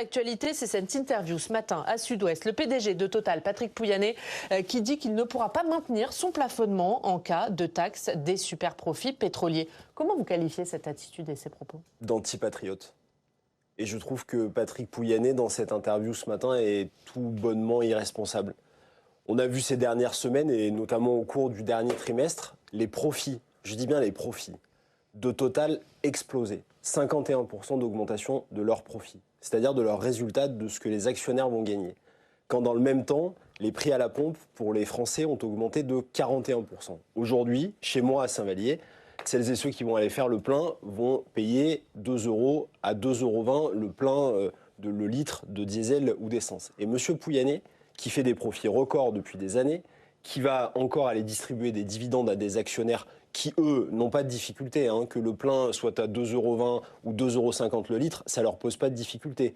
l'actualité, c'est cette interview ce matin à Sud-Ouest. Le PDG de Total, Patrick Pouyanné, qui dit qu'il ne pourra pas maintenir son plafonnement en cas de taxe des superprofits pétroliers. Comment vous qualifiez cette attitude et ces propos? D'antipatriote. Et je trouve que Patrick Pouyanné, dans cette interview ce matin, est tout bonnement irresponsable. On a vu ces dernières semaines, et notamment au cours du dernier trimestre, les profits, je dis bien les profits, de Total exploser. 51% d'augmentation de leurs profits, c'est-à-dire de leurs résultats, de ce que les actionnaires vont gagner. Quand dans le même temps, les prix à la pompe pour les Français ont augmenté de 41%. Aujourd'hui, chez moi à Saint-Vallier, celles et ceux qui vont aller faire le plein vont payer 2 € à 2,20 € le plein de le litre de diesel ou d'essence. Et M. Pouyanné, qui fait des profits records depuis des années, qui va encore aller distribuer des dividendes à des actionnaires qui, eux, n'ont pas de difficulté, que le plein soit à 2,20 € ou 2,50 € le litre, ça ne leur pose pas de difficulté.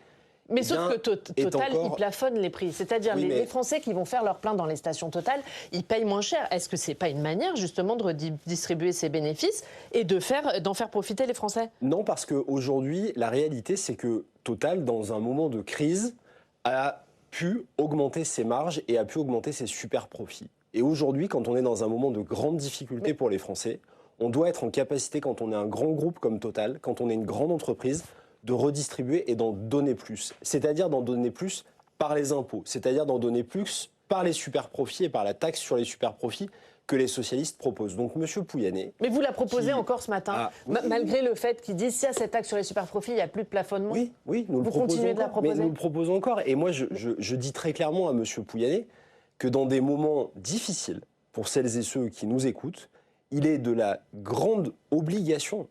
Mais sauf que Total, il plafonne les prix. C'est-à-dire les Français qui vont faire leur plein dans les stations Total, ils payent moins cher. Est-ce que ce n'est pas une manière justement de redistribuer ces bénéfices et d'en faire profiter les Français? Non, parce qu'aujourd'hui, la réalité, c'est que Total, dans un moment de crise, a pu augmenter ses marges et a pu augmenter ses super profits. Et aujourd'hui, quand on est dans un moment de grande difficulté pour les Français, on doit être en capacité, quand on est un grand groupe comme Total, quand on est une grande entreprise, de redistribuer et d'en donner plus. C'est-à-dire d'en donner plus par les impôts, c'est-à-dire d'en donner plus par les super profits et par la taxe sur les super profits que les socialistes proposent. Donc M. Pouyanné... Mais vous la proposez encore ce matin, malgré le fait qu'ils disent s'il y a cette taxe sur les super profits, il n'y a plus de plafonnement. Oui, nous le proposons encore. Mais nous le proposons encore. Et moi, je dis très clairement à M. Pouyanné que dans des moments difficiles, pour celles et ceux qui nous écoutent, il est de la grande obligation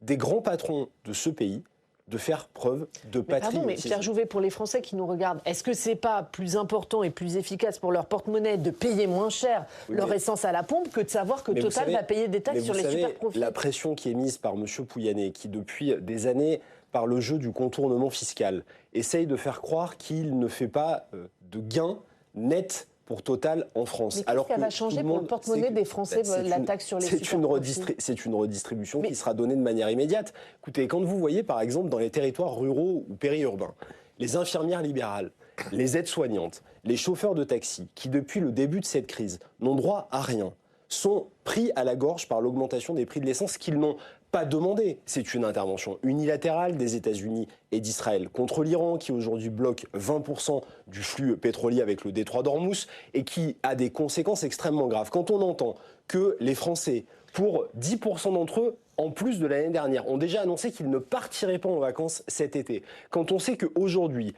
des grands patrons de ce pays de faire preuve de patriotisme. Mais Pierre Jouvet, pour les Français qui nous regardent, est-ce que c'est pas plus important et plus efficace pour leur porte-monnaie de payer moins cher leur essence à la pompe que de savoir que Total va payer des taxes sur les super-profits? La pression qui est mise par M. Pouyanné, qui depuis des années, par le jeu du contournement fiscal, essaye de faire croire qu'il ne fait pas de gains nets pour Total en France. Mais qu'est-ce qu'elle va changer pour le porte-monnaie des Français, la taxe sur les super-profits? C'est une redistribution qui sera donnée de manière immédiate. Écoutez, quand vous voyez par exemple dans les territoires ruraux ou périurbains, les infirmières libérales, les aides-soignantes, les chauffeurs de taxi, qui depuis le début de cette crise n'ont droit à rien, sont pris à la gorge par l'augmentation des prix de l'essence qu'ils n'ont pas demandé. C'est une intervention unilatérale des États-Unis et d'Israël contre l'Iran, qui aujourd'hui bloque 20% du flux pétrolier avec le détroit d'Ormuz et qui a des conséquences extrêmement graves. Quand on entend que les Français, pour 10% d'entre eux, en plus de l'année dernière, ont déjà annoncé qu'ils ne partiraient pas en vacances cet été. Quand on sait qu'aujourd'hui,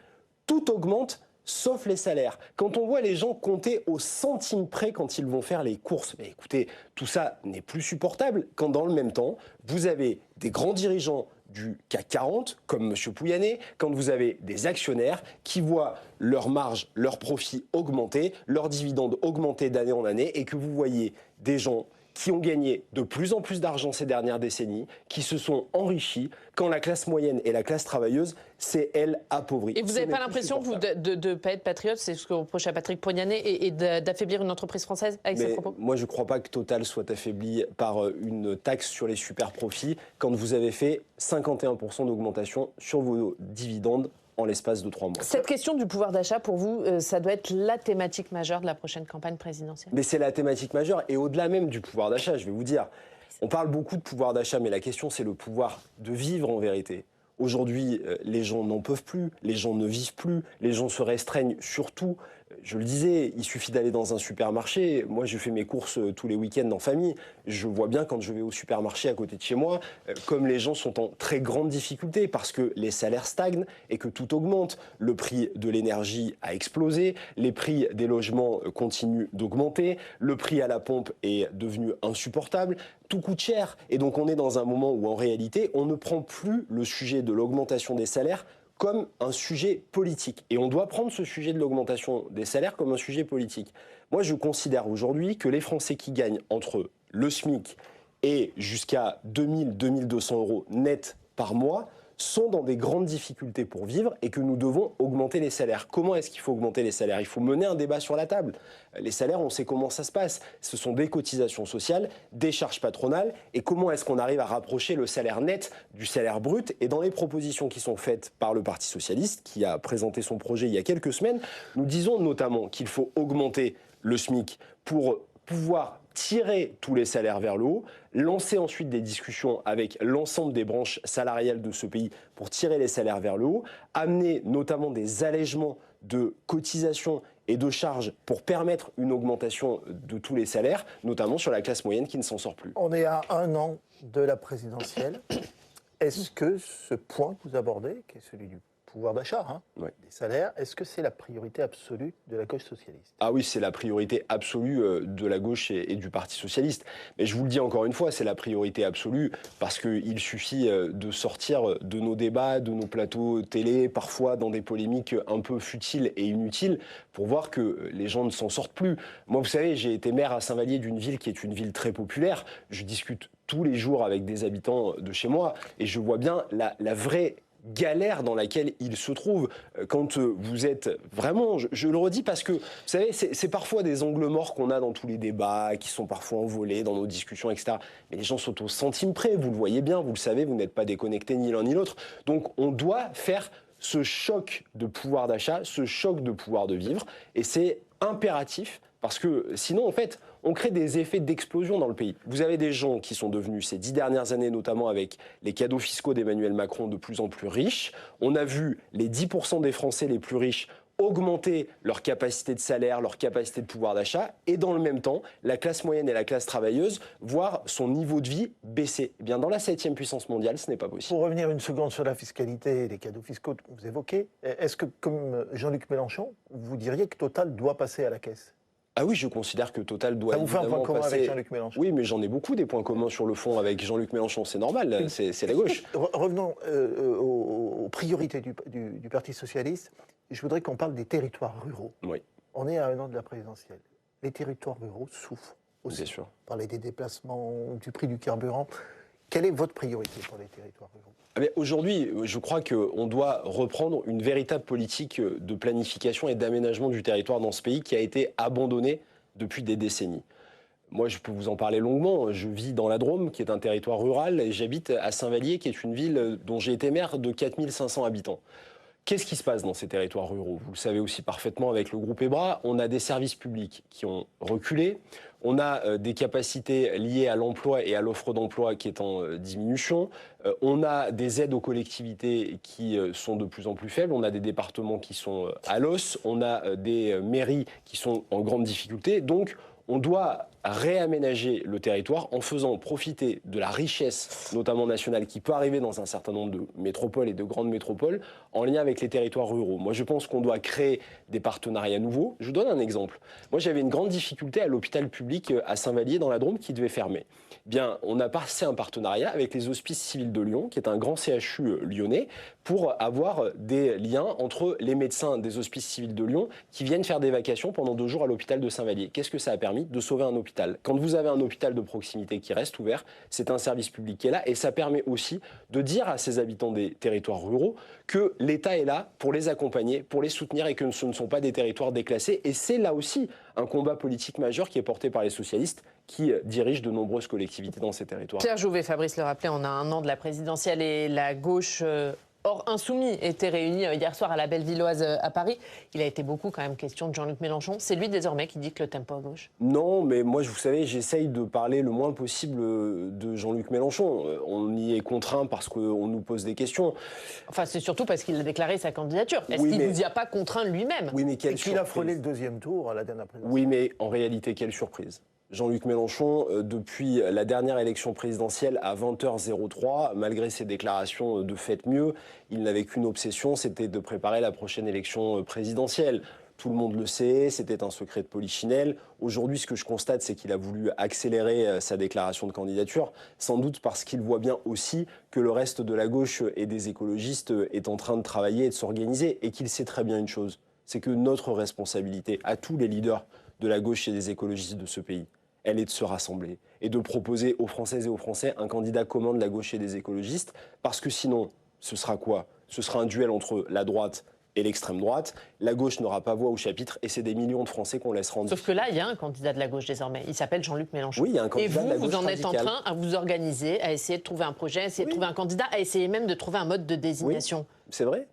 tout augmente, sauf les salaires. Quand on voit les gens compter au centime près quand ils vont faire les courses, mais écoutez, tout ça n'est plus supportable quand dans le même temps, vous avez des grands dirigeants du CAC 40, comme M. Pouyanné, quand vous avez des actionnaires qui voient leurs marges, leurs profits augmenter, leurs dividendes augmenter d'année en année, et que vous voyez des gens qui ont gagné de plus en plus d'argent ces dernières décennies, qui se sont enrichis, quand la classe moyenne et la classe travailleuse, c'est elle appauvrie. Et vous n'avez pas l'impression de ne pas être patriote, c'est ce que vous reprochez à Patrick Pouyanné, et d'affaiblir une entreprise française avec ces propos? Moi, je ne crois pas que Total soit affaibli par une taxe sur les super profits quand vous avez fait 51% d'augmentation sur vos dividendes en l'espace de 3 mois. Cette question du pouvoir d'achat, pour vous, ça doit être la thématique majeure de la prochaine campagne présidentielle? Mais c'est la thématique majeure, et au-delà même du pouvoir d'achat, je vais vous dire. On parle beaucoup de pouvoir d'achat, mais la question, c'est le pouvoir de vivre en vérité. Aujourd'hui, les gens n'en peuvent plus, les gens ne vivent plus, les gens se restreignent surtout. Je le disais, il suffit d'aller dans un supermarché. Moi, je fais mes courses tous les week-ends en famille. Je vois bien quand je vais au supermarché à côté de chez moi, comme les gens sont en très grande difficulté parce que les salaires stagnent et que tout augmente. Le prix de l'énergie a explosé, les prix des logements continuent d'augmenter, le prix à la pompe est devenu insupportable. Tout coûte cher. Et donc, on est dans un moment où, en réalité, on ne prend plus le sujet de l'augmentation des salaires comme un sujet politique. Et on doit prendre ce sujet de l'augmentation des salaires comme un sujet politique. Moi, je considère aujourd'hui que les Français qui gagnent entre le SMIC et jusqu'à 2 000, 2 200 € net par mois sont dans des grandes difficultés pour vivre et que nous devons augmenter les salaires. Comment est-ce qu'il faut augmenter les salaires? Il faut mener un débat sur la table. Les salaires, on sait comment ça se passe. Ce sont des cotisations sociales, des charges patronales, et comment est-ce qu'on arrive à rapprocher le salaire net du salaire brut? Et dans les propositions qui sont faites par le Parti socialiste, qui a présenté son projet il y a quelques semaines, nous disons notamment qu'il faut augmenter le SMIC pour pouvoir tirer tous les salaires vers le haut, lancer ensuite des discussions avec l'ensemble des branches salariales de ce pays pour tirer les salaires vers le haut, amener notamment des allègements de cotisations et de charges pour permettre une augmentation de tous les salaires, notamment sur la classe moyenne qui ne s'en sort plus. On est à 1 an de la présidentielle. Est-ce que ce point que vous abordez, qui est celui du pouvoir d'achat, des salaires, est-ce que c'est la priorité absolue de la gauche socialiste? Ah oui, c'est la priorité absolue de la gauche et du Parti socialiste. Mais je vous le dis encore une fois, c'est la priorité absolue parce qu'il suffit de sortir de nos débats, de nos plateaux télé, parfois dans des polémiques un peu futiles et inutiles, pour voir que les gens ne s'en sortent plus. Moi, vous savez, j'ai été maire à Saint-Vallier d'une ville qui est une ville très populaire. Je discute tous les jours avec des habitants de chez moi et je vois bien la vraie galère dans laquelle il se trouve quand vous êtes vraiment, je le redis parce que, vous savez, c'est parfois des angles morts qu'on a dans tous les débats, qui sont parfois envolés dans nos discussions, etc. Mais les gens sont au centime près, vous le voyez bien, vous le savez, vous n'êtes pas déconnectés ni l'un ni l'autre. Donc on doit faire ce choc de pouvoir d'achat, ce choc de pouvoir de vivre, et c'est impératif. Parce que sinon, en fait, on crée des effets d'explosion dans le pays. Vous avez des gens qui sont devenus, ces 10 dernières années, notamment avec les cadeaux fiscaux d'Emmanuel Macron, de plus en plus riches. On a vu les 10% des Français les plus riches augmenter leur capacité de salaire, leur capacité de pouvoir d'achat, et dans le même temps, la classe moyenne et la classe travailleuse voir son niveau de vie baisser. Eh bien, dans la 7e puissance mondiale, ce n'est pas possible. Pour revenir une seconde sur la fiscalité et les cadeaux fiscaux que vous évoquez, est-ce que, comme Jean-Luc Mélenchon, vous diriez que Total doit passer à la caisse? Ah oui, je considère que Total doit Ça vous fait un point commun avec Jean-Luc Mélenchon? Oui, mais j'en ai beaucoup des points communs sur le fond avec Jean-Luc Mélenchon, c'est normal, c'est la gauche. Revenons aux priorités du Parti socialiste. Je voudrais qu'on parle des territoires ruraux. Oui. On est à 1 an de la présidentielle. Les territoires ruraux souffrent aussi. Bien sûr. Parler des déplacements, du prix du carburant. Quelle est votre priorité pour les territoires ruraux? Aujourd'hui, je crois qu'on doit reprendre une véritable politique de planification et d'aménagement du territoire dans ce pays qui a été abandonné depuis des décennies. Moi, je peux vous en parler longuement. Je vis dans la Drôme, qui est un territoire rural, et j'habite à Saint-Vallier, qui est une ville dont j'ai été maire de 4500 habitants. Qu'est-ce qui se passe dans ces territoires ruraux? Vous le savez aussi parfaitement avec le groupe EBRA, on a des services publics qui ont reculé, on a des capacités liées à l'emploi et à l'offre d'emploi qui est en diminution, on a des aides aux collectivités qui sont de plus en plus faibles, on a des départements qui sont à l'os, on a des mairies qui sont en grande difficulté, donc on doit réaménager le territoire en faisant profiter de la richesse, notamment nationale, qui peut arriver dans un certain nombre de métropoles et de grandes métropoles, en lien avec les territoires ruraux. Moi, je pense qu'on doit créer des partenariats nouveaux. Je vous donne un exemple. Moi, j'avais une grande difficulté à l'hôpital public à Saint-Vallier, dans la Drôme, qui devait fermer. Bien, on a passé un partenariat avec les Hospices Civils de Lyon, qui est un grand CHU lyonnais, pour avoir des liens entre les médecins des Hospices Civils de Lyon qui viennent faire des vacations pendant 2 jours à l'hôpital de Saint-Vallier. Qu'est-ce que ça a permis? De sauver un hôpital. Quand vous avez un hôpital de proximité qui reste ouvert, c'est un service public qui est là, et ça permet aussi de dire à ces habitants des territoires ruraux que l'État est là pour les accompagner, pour les soutenir, et que ce ne sont pas des territoires déclassés. Et c'est là aussi un combat politique majeur qui est porté par les socialistes qui dirigent de nombreuses collectivités dans ces territoires. Pierre Jouvet, Fabrice le rappelait, on a 1 an de la présidentielle et la gauche hors insoumis était réuni hier soir à la Bellevilloise à Paris. Il a été beaucoup quand même question de Jean-Luc Mélenchon. C'est lui désormais qui dit que le tempo à gauche? Non, mais moi, vous savez, j'essaye de parler le moins possible de Jean-Luc Mélenchon. On y est contraint parce qu'on nous pose des questions. Enfin, c'est surtout parce qu'il a déclaré sa candidature. Est-ce qu'il ne vous y a pas contraint lui-même? Oui, mais quelle surprise. Il a frôlé le 2e tour à la dernière présidentielle. Oui, mais en réalité, quelle surprise. Jean-Luc Mélenchon, depuis la dernière élection présidentielle à 20h03, malgré ses déclarations de faites mieux, il n'avait qu'une obsession, c'était de préparer la prochaine élection présidentielle. Tout le monde le sait, c'était un secret de polichinelle. Aujourd'hui, ce que je constate, c'est qu'il a voulu accélérer sa déclaration de candidature, sans doute parce qu'il voit bien aussi que le reste de la gauche et des écologistes est en train de travailler et de s'organiser, et qu'il sait très bien une chose, c'est que notre responsabilité, à tous les leaders de la gauche et des écologistes de ce pays, elle est de se rassembler et de proposer aux Françaises et aux Français un candidat commun de la gauche et des écologistes, parce que sinon, ce sera quoi? Ce sera un duel entre la droite et l'extrême droite. La gauche n'aura pas voix au chapitre et c'est des millions de Français qu'on laissera en Sauf que là, il y a un candidat de la gauche désormais. Il s'appelle Jean-Luc Mélenchon. Oui, il y a un candidat et de la vous, gauche vous en êtes en radicale. train à vous organiser, à essayer de trouver un projet, à essayer de trouver un candidat, à essayer même de trouver un mode de désignation. Oui, c'est vrai.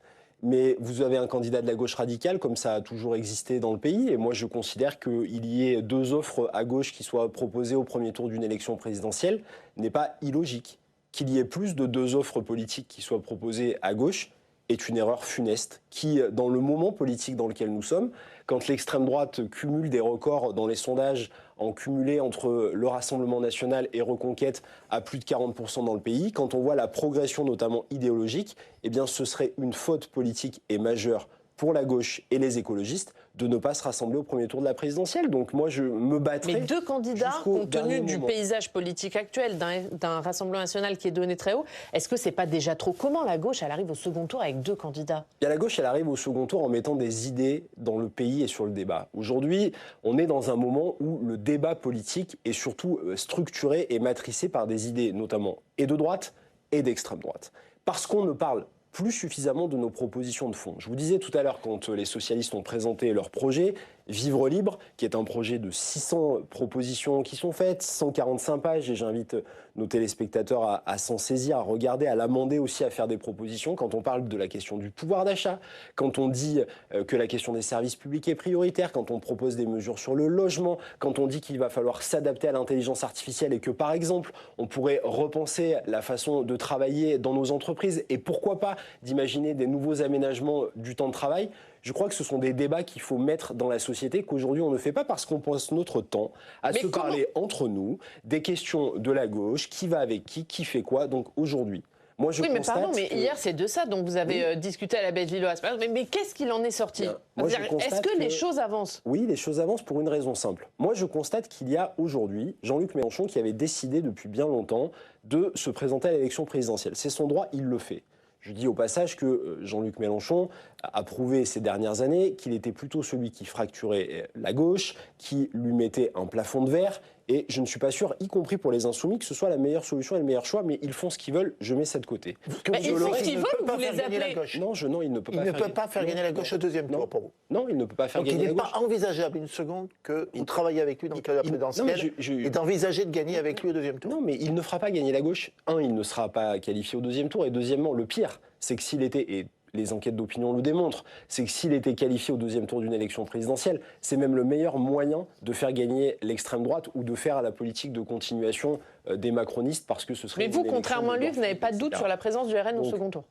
Mais vous avez un candidat de la gauche radicale, comme ça a toujours existé dans le pays. Et moi, je considère qu'il y ait 2 offres à gauche qui soient proposées au premier tour d'une élection présidentielle n'est pas illogique. Qu'il y ait plus de 2 offres politiques qui soient proposées à gauche est une erreur funeste qui, dans le moment politique dans lequel nous sommes, quand l'extrême droite cumule des records dans les sondages en cumulé entre le Rassemblement national et Reconquête à plus de 40% dans le pays, quand on voit la progression notamment idéologique, eh bien ce serait une faute politique et majeure pour la gauche et les écologistes de ne pas se rassembler au premier tour de la présidentielle. Donc moi, je me battrai. Mais 2 candidats, compte tenu du paysage politique actuel, d'un Rassemblement national qui est donné très haut, est-ce que c'est pas déjà trop? Comment la gauche, elle arrive au second tour avec 2 candidats? Bien, la gauche, elle arrive au second tour en mettant des idées dans le pays et sur le débat. Aujourd'hui, on est dans un moment où le débat politique est surtout structuré et matricé par des idées, notamment et de droite et d'extrême droite. Parce qu'on ne parle plus suffisamment de nos propositions de fond. Je vous disais tout à l'heure, quand les socialistes ont présenté leur projet, Vivre libre, qui est un projet de 600 propositions qui sont faites, 145 pages, et j'invite nos téléspectateurs à s'en saisir, à regarder, à l'amender aussi, à faire des propositions. Quand on parle de la question du pouvoir d'achat, quand on dit que la question des services publics est prioritaire, quand on propose des mesures sur le logement, quand on dit qu'il va falloir s'adapter à l'intelligence artificielle et que, par exemple, on pourrait repenser la façon de travailler dans nos entreprises et pourquoi pas d'imaginer des nouveaux aménagements du temps de travail. Je crois que ce sont des débats qu'il faut mettre dans la société, qu'aujourd'hui on ne fait pas parce qu'on passe notre temps à se parler entre nous, des questions de la gauche, qui va avec qui fait quoi. Donc aujourd'hui, moi je constate... Oui, mais pardon, mais hier c'est de ça dont vous avez discuté à la Bellevilloise. Mais qu'est-ce qu'il en est sorti? Est-ce que les choses avancent? Oui, les choses avancent pour une raison simple. Moi je constate qu'il y a aujourd'hui Jean-Luc Mélenchon qui avait décidé depuis bien longtemps de se présenter à l'élection présidentielle. C'est son droit, il le fait. Je dis au passage que Jean-Luc Mélenchon a prouvé ces dernières années qu'il était plutôt celui qui fracturait la gauche, qui lui mettait un plafond de verre. Et je ne suis pas sûr, y compris pour les Insoumis, que ce soit la meilleure solution et le meilleur choix, mais ils font ce qu'ils veulent, je mets ça de côté. Ils font ce qu'ils veulent, vous les appelez Non, il ne peut pas. Il ne peut pas faire gagner la gauche au deuxième tour pour vous. Non, il ne peut pas faire gagner la gauche. Donc il n'est pas envisageable une seconde que vous travaillez avec lui dans le cadre de la présidentielle et d'envisager de gagner avec lui au deuxième tour. Non, mais il ne fera pas gagner la gauche. Il ne sera pas qualifié au deuxième tour. Et deuxièmement, le pire, c'est que s'il était... et les enquêtes d'opinion le démontrent, c'est que s'il était qualifié au deuxième tour d'une élection présidentielle, c'est même le meilleur moyen de faire gagner l'extrême droite ou de faire la politique de continuation des macronistes parce que ce serait... Mais vous, contrairement à lui, vous n'avez pas de doute sur la présence du RN au second tour?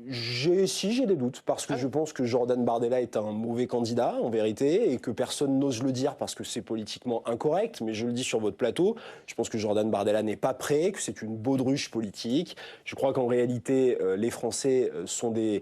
J'ai des doutes parce que je pense que Jordan Bardella est un mauvais candidat en vérité et que personne n'ose le dire parce que c'est politiquement incorrect, mais je le dis sur votre plateau, je pense que Jordan Bardella n'est pas prêt, que c'est une baudruche politique. Je crois qu'en réalité, les Français sont des...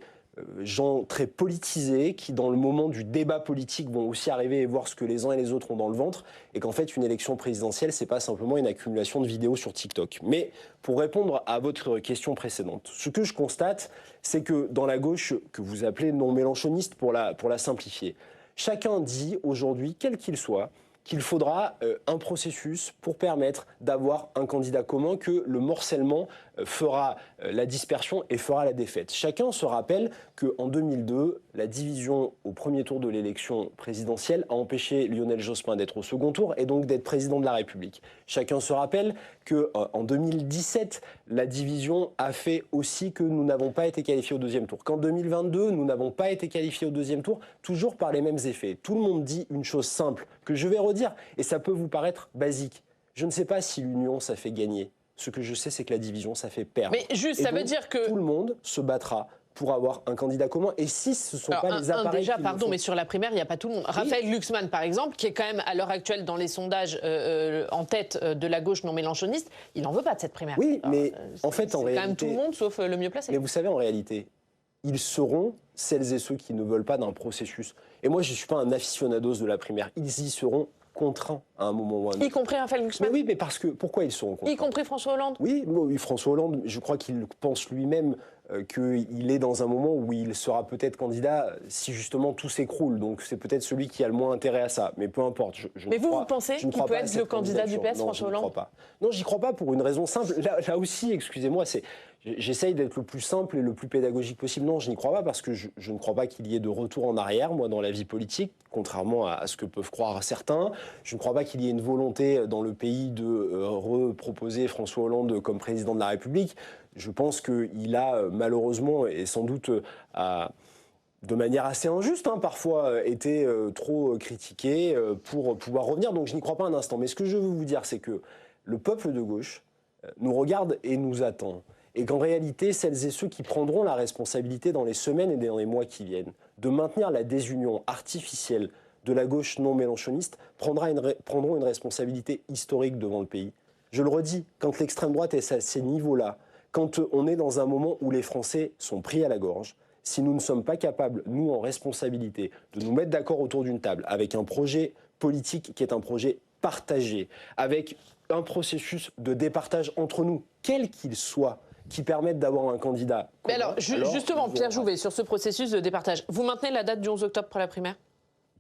gens très politisés qui, dans le moment du débat politique, vont aussi arriver et voir ce que les uns et les autres ont dans le ventre, et qu'en fait, une élection présidentielle, c'est pas simplement une accumulation de vidéos sur TikTok. Mais pour répondre à votre question précédente, ce que je constate, c'est que dans la gauche, que vous appelez non mélenchoniste pour la simplifier, chacun dit aujourd'hui, quel qu'il soit, qu'il faudra un processus pour permettre d'avoir un candidat commun, que le morcellement fera la dispersion et fera la défaite. Chacun se rappelle qu'en 2002, la division au premier tour de l'élection présidentielle a empêché Lionel Jospin d'être au second tour et donc d'être président de la République. Chacun se rappelle qu'en 2017, la division a fait aussi que nous n'avons pas été qualifiés au deuxième tour. Qu'en 2022, nous n'avons pas été qualifiés au deuxième tour, toujours par les mêmes effets. Tout le monde dit une chose simple, que je vais redire, et ça peut vous paraître basique. Je ne sais pas si l'union, ça fait gagner. Ce que je sais, c'est que la division, ça fait perdre. Mais juste, ça veut dire que... tout le monde se battra pour avoir un candidat commun. Et si ce ne sont pas les appareils... Déjà, pardon, mais sur la primaire, il n'y a pas tout le monde. Oui. Raphaël Glucksmann, par exemple, qui est quand même à l'heure actuelle dans les sondages en tête de la gauche non mélenchoniste, il n'en veut pas de cette primaire. Oui, mais en fait, en réalité... C'est quand même tout le monde, sauf le mieux placé. Mais vous savez, en réalité, ils seront celles et ceux qui ne veulent pas d'un processus. Et moi, je ne suis pas un aficionados de la primaire. Ils y seront contraints à un moment ou à un autre. Y compris Raphaël Glucksmann? Oui, mais parce que... Pourquoi ils seront contraints? Y compris François Hollande? Oui, François Hollande, je crois qu'il pense lui-même qu'il est dans un moment où il sera peut-être candidat si justement tout s'écroule. Donc c'est peut-être celui qui a le moins intérêt à ça. Mais peu importe. Mais vous pensez qu'il peut être le candidat du PS, François Hollande? Non, j'y crois pas. Non, j'y crois pas pour une raison simple. Là aussi, excusez-moi, J'essaye d'être le plus simple et le plus pédagogique possible. Non, je n'y crois pas parce que je ne crois pas qu'il y ait de retour en arrière, moi, dans la vie politique, contrairement à ce que peuvent croire certains. Je ne crois pas qu'il y ait une volonté dans le pays de reproposer François Hollande comme président de la République. Je pense qu'il a malheureusement, et sans doute de manière assez injuste, parfois, été trop critiqué pour pouvoir revenir. Donc je n'y crois pas un instant. Mais ce que je veux vous dire, c'est que le peuple de gauche nous regarde et nous attend. Et qu'en réalité, celles et ceux qui prendront la responsabilité dans les semaines et dans les mois qui viennent de maintenir la désunion artificielle de la gauche non mélenchoniste prendront une responsabilité historique devant le pays. Je le redis, quand l'extrême droite est à ces niveaux-là, quand on est dans un moment où les Français sont pris à la gorge, si nous ne sommes pas capables, nous en responsabilité, de nous mettre d'accord autour d'une table avec un projet politique qui est un projet partagé, avec un processus de départage entre nous, quel qu'il soit, qui permettent d'avoir un candidat. Mais alors, justement, Pierre Jouvet, sur ce processus de départage, vous maintenez la date du 11 octobre pour la primaire ?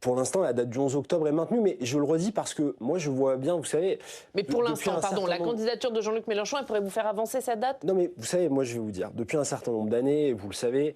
Pour l'instant, la date du 11 octobre est maintenue, mais je le redis parce que moi, je vois bien, vous savez... Mais pour l'instant, pardon, la candidature de Jean-Luc Mélenchon, elle pourrait vous faire avancer cette date ? Non, mais vous savez, moi, je vais vous dire, depuis un certain nombre d'années, vous le savez,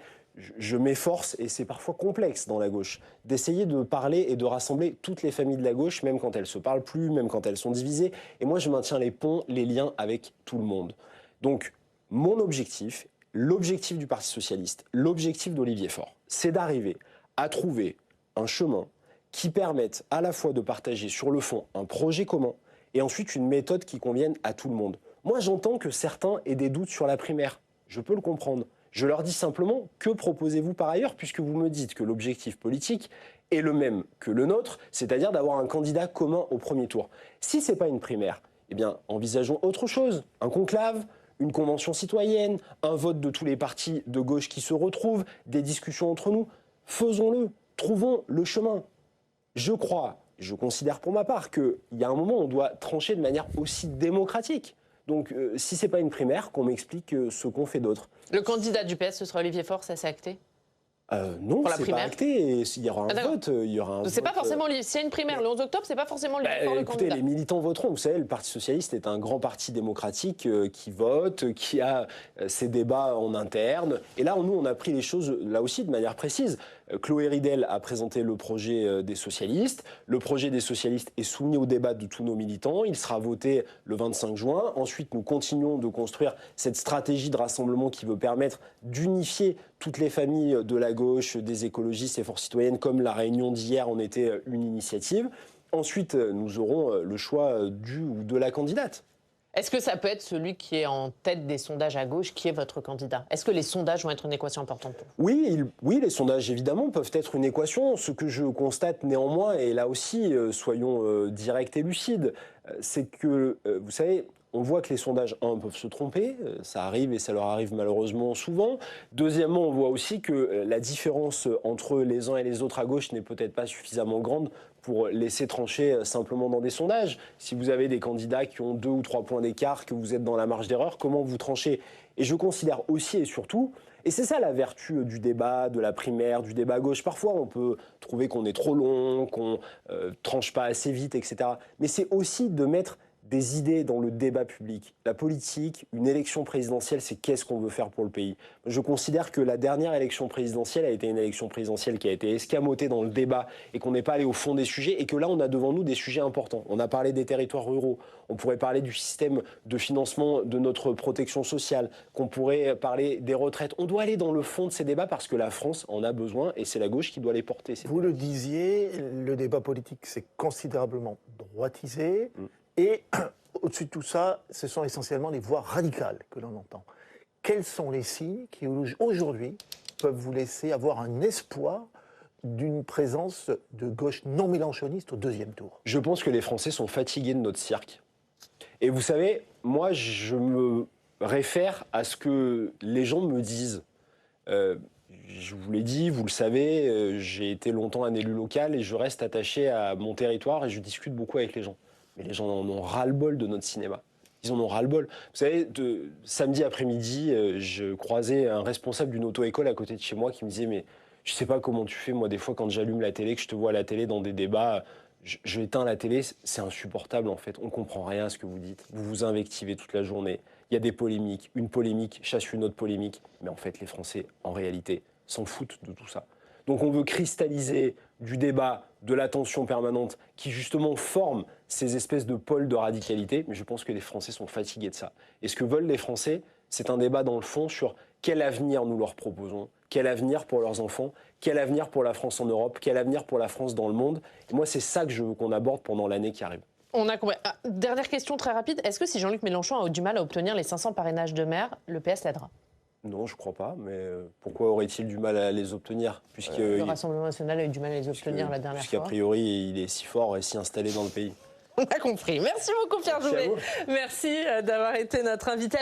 je m'efforce, et c'est parfois complexe dans la gauche, d'essayer de parler et de rassembler toutes les familles de la gauche, même quand elles ne se parlent plus, même quand elles sont divisées. Et moi, je maintiens les ponts, les liens avec tout le monde. Donc, mon objectif, l'objectif du Parti socialiste, l'objectif d'Olivier Faure, c'est d'arriver à trouver un chemin qui permette à la fois de partager sur le fond un projet commun et ensuite une méthode qui convienne à tout le monde. Moi, j'entends que certains aient des doutes sur la primaire. Je peux le comprendre. Je leur dis simplement, que proposez-vous par ailleurs, puisque vous me dites que l'objectif politique est le même que le nôtre, c'est-à-dire d'avoir un candidat commun au premier tour. Si ce n'est pas une primaire, eh bien, envisageons autre chose, un conclave, une convention citoyenne, un vote de tous les partis de gauche qui se retrouvent, des discussions entre nous. Faisons-le, trouvons le chemin. Je crois, je considère pour ma part qu'il y a un moment où on doit trancher de manière aussi démocratique. Donc, si ce n'est pas une primaire, qu'on m'explique ce qu'on fait d'autre. Le candidat du PS, ce sera Olivier Faure, ça c'est acté ? Non, c'est pas acté. Il y aura un vote. C'est pas forcément s'il y a une primaire le 11 octobre, c'est pas forcément Olivier Faure le écoutez, candidat. Les militants voteront. Vous savez, le Parti socialiste est un grand parti démocratique qui vote, qui a ses débats en interne. Et là, nous, on a pris les choses là aussi de manière précise. Chloé Ridel a présenté le projet des socialistes. Le projet des socialistes est soumis au débat de tous nos militants. Il sera voté le 25 juin. Ensuite, nous continuons de construire cette stratégie de rassemblement qui veut permettre d'unifier toutes les familles de la gauche, des écologistes et forces citoyennes, comme la réunion d'hier en était une initiative. Ensuite, nous aurons le choix du ou de la candidate. Est-ce que ça peut être celui qui est en tête des sondages à gauche qui est votre candidat ? Est-ce que les sondages vont être une équation importante pour vous ? Oui, les sondages, évidemment, peuvent être une équation. Ce que je constate néanmoins, et là aussi, soyons directs et lucides, c'est que, vous savez, on voit que les sondages, peuvent se tromper, ça arrive et ça leur arrive malheureusement souvent. Deuxièmement, on voit aussi que la différence entre les uns et les autres à gauche n'est peut-être pas suffisamment grande pour laisser trancher simplement dans des sondages. Si vous avez des candidats qui ont 2 ou 3 points d'écart, que vous êtes dans la marge d'erreur, comment vous tranchez ? Et je considère aussi et surtout, et c'est ça la vertu du débat, de la primaire, du débat à gauche. Parfois, on peut trouver qu'on est trop long, qu'on tranche pas assez vite, etc. Mais c'est aussi de mettre des idées dans le débat public. La politique, une élection présidentielle, c'est qu'est-ce qu'on veut faire pour le pays. Je considère que la dernière élection présidentielle a été une élection présidentielle qui a été escamotée dans le débat et qu'on n'est pas allé au fond des sujets et que là, on a devant nous des sujets importants. On a parlé des territoires ruraux, on pourrait parler du système de financement de notre protection sociale, qu'on pourrait parler des retraites. On doit aller dans le fond de ces débats parce que la France en a besoin et c'est la gauche qui doit les porter. Vous le disiez, le débat politique s'est considérablement droitisé. Et au-dessus de tout ça, ce sont essentiellement les voix radicales que l'on entend. Quels sont les signes qui, aujourd'hui, peuvent vous laisser avoir un espoir d'une présence de gauche non mélenchoniste au deuxième tour ? Je pense que les Français sont fatigués de notre cirque. Et vous savez, moi, je me réfère à ce que les gens me disent. Je vous l'ai dit, vous le savez, j'ai été longtemps un élu local et je reste attaché à mon territoire et je discute beaucoup avec les gens. Mais les gens en ont ras-le-bol de notre cinéma. Ils en ont ras-le-bol. Vous savez, samedi après-midi, je croisais un responsable d'une auto-école à côté de chez moi qui me disait « Mais je sais pas comment tu fais, moi, des fois, quand j'allume la télé, que je te vois à la télé dans des débats, je éteins la télé, c'est insupportable, en fait. On comprend rien à ce que vous dites. Vous vous invectivez toute la journée. il y a des polémiques, une polémique chasse une autre polémique, mais en fait les Français, en réalité, s'en foutent de tout ça. Donc on veut cristalliser du débat, de la tension permanente qui justement forme ces espèces de pôles de radicalité, mais je pense que les Français sont fatigués de ça. Et ce que veulent les Français, c'est un débat dans le fond sur quel avenir nous leur proposons, quel avenir pour leurs enfants, quel avenir pour la France en Europe, quel avenir pour la France dans le monde. Et moi, c'est ça que je veux qu'on aborde pendant l'année qui arrive. On a compris. Dernière question très rapide. Est-ce que si Jean-Luc Mélenchon a du mal à obtenir les 500 parrainages de maire, le PS l'aidera? Non, je ne crois pas, mais pourquoi aurait-il du mal à les obtenir le Rassemblement national a eu du mal à les obtenir la dernière fois. Puisqu'a priori, il est si fort et si installé dans le pays. On a compris. Merci beaucoup Pierre Jouvet. Merci d'avoir été notre invité.